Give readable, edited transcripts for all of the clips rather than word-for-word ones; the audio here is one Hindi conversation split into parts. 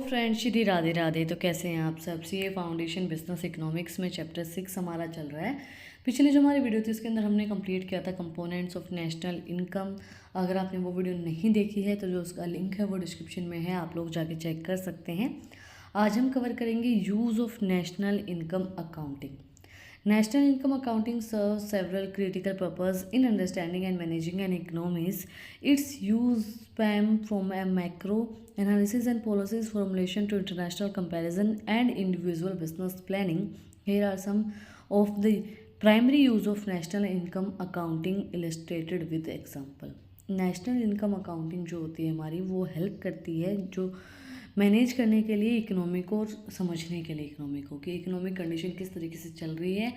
फ्रेंड्स, श्री राधे राधे। तो कैसे हैं आप सब। सीए फाउंडेशन बिजनेस इकोनॉमिक्स में चैप्टर 6 हमारा चल रहा है। पिछली जो हमारी वीडियो थी उसके अंदर हमने कंप्लीट किया था कंपोनेंट्स ऑफ नेशनल इनकम। अगर आपने वो वीडियो नहीं देखी है तो जो उसका लिंक है वो डिस्क्रिप्शन में है, आप लोग जाके चेक कर सकते हैं। आज हम कवर करेंगे use of national income accounting. National income accounting serves several critical purposes in understanding and managing an economies. Its use span from a macro analysis and policies formulation to international comparison and individual business planning. Here are some of the primary use of national income accounting illustrated with example. National income accounting जो होती है हमारी, वो हेल्प करती है जो मैनेज करने के लिए इकोनॉमी को और समझने के लिए इकोनॉमी को कि इकोनॉमिक कंडीशन किस तरीके से चल रही है,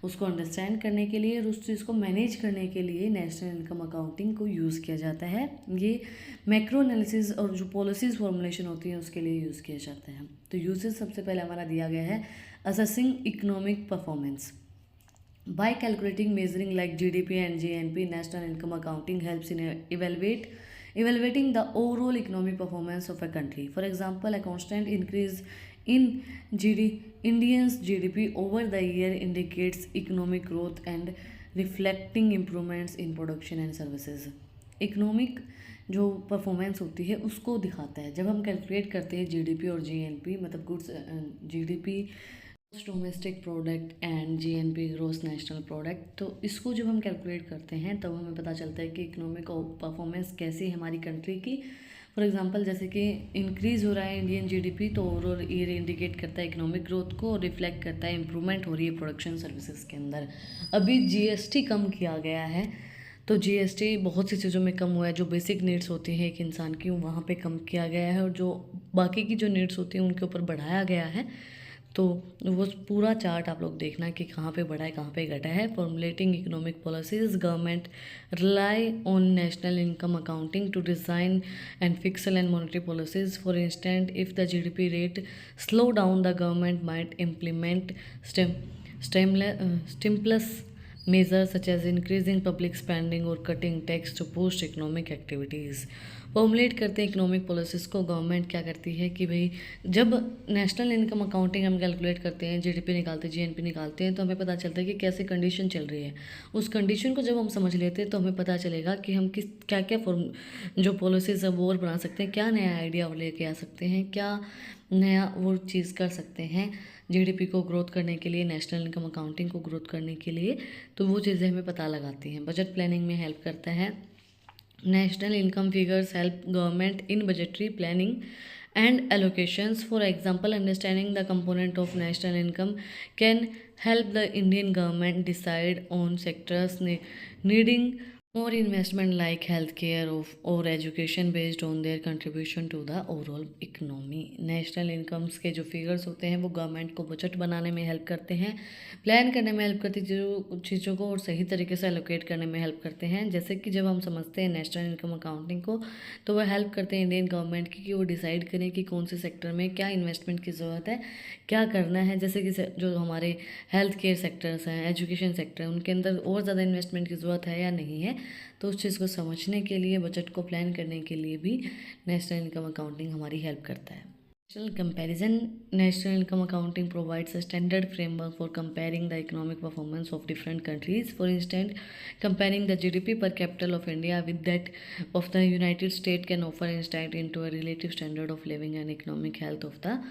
उसको अंडरस्टैंड करने के लिए और उस चीज़ को मैनेज करने के लिए नेशनल इनकम अकाउंटिंग को यूज़ किया जाता है। ये मैक्रो एनालिसिस और जो पॉलिसीज़ फॉर्मुलेशन होती है उसके लिए यूज़ किया जाता है। तो यूजेज सबसे पहले हमारा दिया गया है assessing economic performance by calculating measuring like GDP and GNP. National income accounting helps in evaluating the overall economic performance of a country. For example, a constant increase in Indians GDP over the year indicates economic growth and reflecting improvements in production and services. Economic जो परफॉर्मेंस होती है उसको दिखाता है। जब हम कैलकुलेट करते हैं जीडीपी और जीएनपी, मतलब goods GDP domestic product and GNP gross national product, तो इसको जब हम कैलकुलेट करते हैं तब हमें पता चलता है कि इकोनॉमिक परफॉर्मेंस कैसी है हमारी कंट्री की। फॉर एग्जांपल, जैसे कि इंक्रीज़ हो रहा है इंडियन जीडीपी तो ओवरऑल ईयर इंडिकेट करता है इकोनॉमिक ग्रोथ को और रिफ्लेक्ट करता है इंप्रूवमेंट हो रही है प्रोडक्शन सर्विसेज के अंदर। अभी जीएसटी कम किया गया है तो जीएसटी बहुत सी चीज़ों में कम हुआ है। जो बेसिक नीड्स होती है एक इंसान की वहाँ पे कम किया गया है और जो बाकी की जो नीड्स होती हैं उनके ऊपर बढ़ाया गया है। तो वो पूरा चार्ट आप लोग देखना कि कहाँ पे बढ़ा है कहाँ पे घटा है। Formulating economic policies, government rely on national income accounting to design and fiscal and monetary policies. For instant, if the GDP rate slow down, the government might implement stimulus measures such as increasing public spending or cutting tax to boost economic activities. Formulate करते हैं इकोनॉमिक पॉलिसीज़ को। गवर्नमेंट क्या करती है कि भाई जब नेशनल इनकम अकाउंटिंग हम कैलकुलेट करते हैं, जीडीपी निकालते हैं, जीएनपी निकालते हैं, तो हमें पता चलता है कि कैसे कंडीशन चल रही है। उस कंडीशन को जब हम समझ लेते हैं तो हमें पता चलेगा कि हम किस क्या क्या फॉर्म जो पॉलिसीज़ है वो और बना सकते हैं, क्या नया आइडिया लेके आ सकते हैं, क्या नया वो चीज़ कर सकते हैं जीडीपी को ग्रोथ करने के लिए, नेशनल इनकम अकाउंटिंग को ग्रोथ करने के लिए। तो वो चीज़ें हमें पता लगाती हैं। बजट प्लानिंग में हेल्प करता है। National income figures help government in budgetary planning and allocations. For example, understanding the component of national income can help the Indian government decide on sectors needing more investment like healthcare or education based on their contribution to the overall economy. National incomes के जो फिगर्स होते हैं वो गवर्नमेंट को बजट बनाने में हेल्प करते हैं, प्लान करने में हेल्प करती है चीज़ों को और सही तरीके से एलोकेट करने में हेल्प करते हैं। जैसे कि जब हम समझते हैं नेशनल इनकम अकाउंटिंग को तो वह हेल्प करते हैं इंडियन गवर्नमेंट की कि वो डिसाइड करें कि कौन से सेक्टर में क्या इन्वेस्टमेंट की ज़रूरत है, क्या करना है। जैसे कि जो हमारे हेल्थ केयर सेक्टर्स हैं, एजुकेशन सेक्टर है, उनके अंदर और ज़्यादा इन्वेस्टमेंट की ज़रूरत है या नहीं है। तो उस चीज़ को समझने के लिए, बजट को प्लान करने के लिए भी नेशनल इनकम अकाउंटिंग हमारी हेल्प करता है। National comparison, national income accounting provides a standard framework for comparing the economic performance of different countries. For instant, comparing the GDP per capital of India with that of the United State can offer insight into a relative standard of living and economic health of the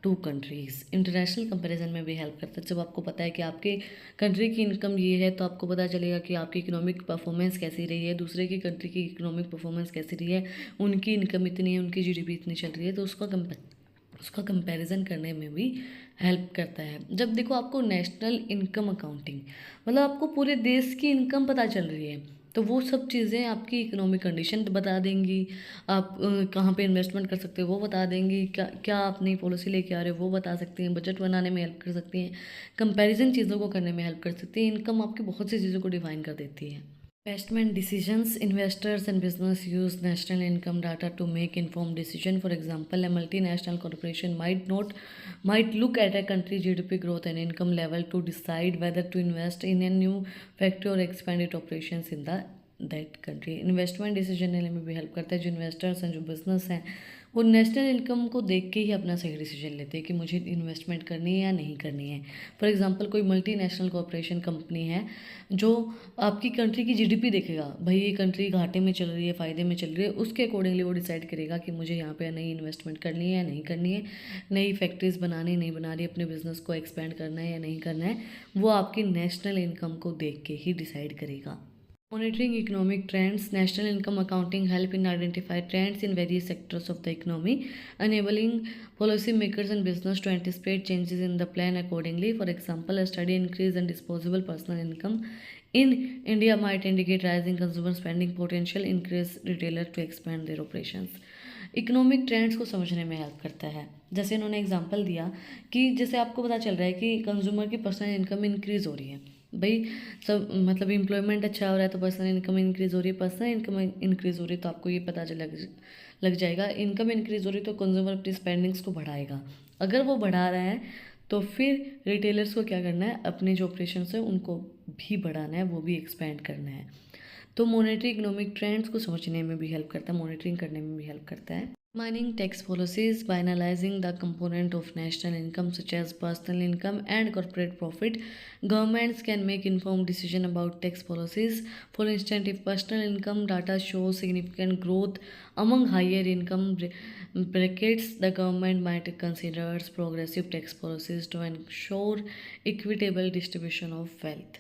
two countries. International comparison में भी हेल्प करता है। जब आपको पता है कि आपके कंट्री की इनकम ये है तो आपको पता चलेगा कि आपकी इकोनॉमिक परफॉर्मेंस कैसी रही है, दूसरे की कंट्री की इकोनॉमिक परफॉर्मेंस कैसी रही है, उनकी इनकम इतनी है, उनकी जीडीपी इतनी चल रही है, तो उसका कंपैरिजन करने में भी हेल्प करता है। जब देखो आपको नेशनल इनकम अकाउंटिंग मतलब आपको पूरे देश की इनकम पता चल रही है तो वो सब चीज़ें आपकी इकोनॉमिक कंडीशन बता देंगी, आप कहाँ पे इन्वेस्टमेंट कर सकते हो वो बता देंगी, क्या क्या आप नई पॉलिसी लेके आ रहे हो वो बता सकती हैं, बजट बनाने में हेल्प कर सकती हैं, कंपैरिजन चीज़ों को करने में हेल्प कर सकती हैं। इनकम आपकी बहुत सी चीज़ों को डिफाइन कर देती है। Investment decisions, investors and business use national income data to make informed decision. For example, a multinational corporation might look at a country GDP growth and income level to decide whether to invest in a new factory or expand its operations in the that country. Investment decision लेने में भी हेल्प करता है। जो इन्वेस्टर्स हैं, जो बिजनेस हैं, वो नेशनल इनकम को देख के ही अपना सही डिसीजन लेते हैं कि मुझे इन्वेस्टमेंट करनी है या नहीं करनी है। फॉर एग्जांपल कोई मल्टीनेशनल कॉरपोरेशन कंपनी है जो आपकी कंट्री की जीडीपी देखेगा, भाई ये कंट्री घाटे में चल रही है, फ़ायदे में चल रही है, उसके अकॉर्डिंगली वो डिसाइड करेगा कि मुझे यहाँ पे नई इन्वेस्टमेंट करनी है या नहीं करनी है, नई फैक्ट्रीज बनानी नहीं बना रही, अपने बिजनेस को एक्सपेंड करना है या नहीं करना है, वो आपकी नेशनल इनकम को देख के ही डिसाइड करेगा। Monitoring economic trends, national income accounting help in identify trends in various sectors of the economy, enabling policymakers and business to anticipate changes in the plan accordingly. For example, a study increase in disposable personal income in India might indicate rising consumer spending potential, increase retailer to expand their operations. Economic trends को समझने में हेल्प करता है। जैसे इन्होंने एग्जांपल दिया कि जैसे आपको पता चल रहा है कि कंज्यूमर की पर्सनल इनकम इंक्रीज़ हो रही है, भाई सब मतलब एम्प्लॉयमेंट अच्छा हो रहा है तो पर्सनल इनकम इंक्रीज़ हो रही है, पर्सनल इनकम इंक्रीज़ हो रही है तो आपको ये पता लग जाएगा इनकम इंक्रीज़ हो रही है तो कंज्यूमर अपनी स्पेंडिंग्स को बढ़ाएगा। अगर वो बढ़ा रहा है तो फिर रिटेलर्स को क्या करना है, अपने जो ऑपरेशन है उनको भी बढ़ाना है, वो भी एक्सपेंड करना है। तो मॉनेटरी इकोनॉमिक ट्रेंड्स को समझने में भी हेल्प करता है, मॉनिटरिंग करने में भी हेल्प करता है। Mining tax policies by analyzing the component of national income such as personal income and corporate profit, governments can make informed decision about tax policies. For instance, if personal income data shows significant growth among higher income brackets, the government might consider progressive tax policies to ensure equitable distribution of wealth.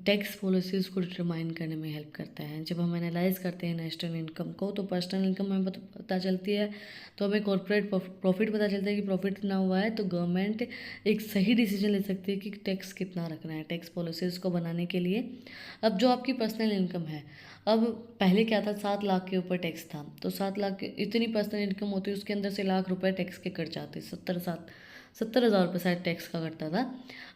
Tax policies को डिटरमाइन करने में हेल्प करता है। जब हम एनालाइज करते हैं नेशनल इनकम को तो पर्सनल इनकम हमें पता चलती है, तो हमें कॉर्पोरेट प्रॉफिट पता चलता है कि प्रॉफिट कितना हुआ है, तो गवर्नमेंट एक सही डिसीजन ले सकती है कि टैक्स कितना रखना है टैक्स पॉलिसीज़ को बनाने के लिए। अब जो आपकी पर्सनल इनकम है, अब पहले क्या था, 7 लाख के ऊपर टैक्स था, तो 7 लाख इतनी पर्सनल इनकम होती है, उसके अंदर से लाख रुपये टैक्स के कट जाते, 70,000 रुपये शायद टैक्स का कटता था।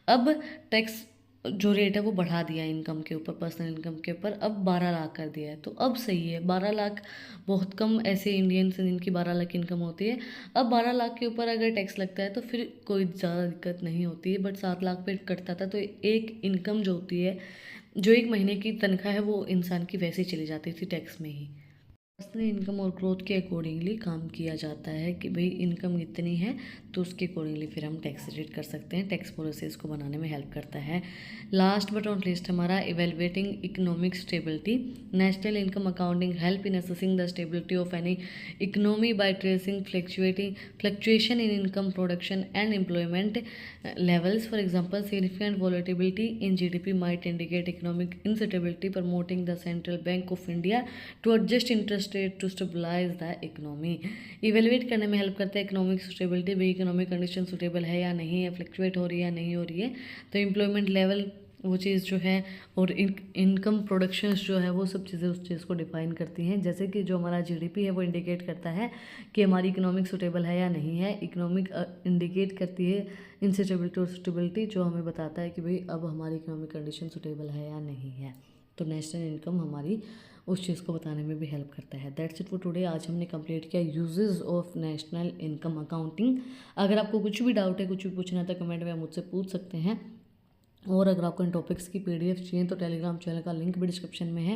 अब टैक्स जो रेट है वो बढ़ा दिया इनकम के ऊपर, पर्सनल इनकम के ऊपर, अब 12 लाख कर दिया है, तो अब सही है। 12 लाख बहुत कम ऐसे इंडियंस हैं जिनकी 12 लाख इनकम होती है। अब 12 लाख के ऊपर अगर टैक्स लगता है तो फिर कोई ज़्यादा दिक्कत नहीं होती है, बट 7 लाख पे कटता था तो एक इनकम जो होती है, जो एक महीने की तनख्वाह है, वो इंसान की वैसे ही चली जाती थी टैक्स में ही। पर्सनल इनकम और ग्रोथ के अकॉर्डिंगली काम किया जाता है कि भाई इनकम कितनी है तो उसके अकॉर्डिंगली फिर हम टैक्स रेट कर सकते हैं। टैक्स पॉलिसीज़ को बनाने में हेल्प करता है। लास्ट बट नॉट लीस्ट हमारा evaluating economic stability. National income accounting help in assessing the stability of any economy bye tracing fluctuation in income production and employment levels. For example, significant volatility in GDP might indicate economic instability, promoting the Central Bank of India to adjust interest rate to stabilize the economy. Evaluate करने में हेल्प करता है इकोनॉमिक स्टेबिलिटी, भाई इकोनॉमिक कंडीशन सुटेबल है या नहीं है, फ्लक्चुएट हो रही है या नहीं हो रही है, तो एम्प्लॉयमेंट लेवल वो चीज़ जो है और इनकम प्रोडक्शंस जो है वो सब चीज़ें उस चीज़ को डिफाइन करती हैं। जैसे कि जो हमारा जीडीपी है वो इंडिकेट करता है कि हमारी इकोनॉमिक सुटेबल है या नहीं है, इकोनॉमिक इंडिकेट करती है इंस्टेबिलिटी और सुटेबिलिटी, जो हमें बताता है कि भाई अब हमारी इकोनॉमिक कंडीशन सुटेबल है या नहीं है। तो नेशनल इनकम हमारी उस चीज़ को बताने में भी हेल्प करता है। That's it for today. आज हमने कंप्लीट किया uses of national income accounting. अगर आपको कुछ भी डाउट है, कुछ भी पूछना है तो कमेंट में आप मुझसे पूछ सकते हैं। और अगर आपको इन टॉपिक्स की पीडीएफ चाहिए तो टेलीग्राम चैनल का लिंक भी डिस्क्रिप्शन में है,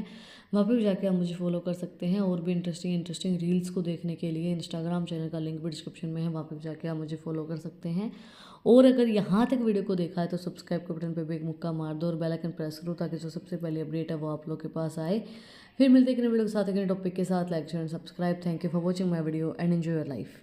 वहाँ पर भी जाके आप मुझे फॉलो कर सकते हैं। और भी इंटरेस्टिंग रील्स को देखने के लिए इंस्टाग्राम चैनल का लिंक भी डिस्क्रिप्शन में है, वहाँ पर भी जाके आप मुझे फॉलो कर सकते हैं। और अगर यहाँ तक वीडियो को देखा है तो सब्सक्राइब के बटन पर भी एक मुक्का मार दो और बेल आइकन प्रेस करो ताकि जो सबसे पहले अपडेट है वो आप लोग के पास आए। फिर मिलते हैं एक नए वीडियो के साथ, एक नए टॉपिक के साथ। Like share and subscribe. Thank you for watching my video and enjoy your life.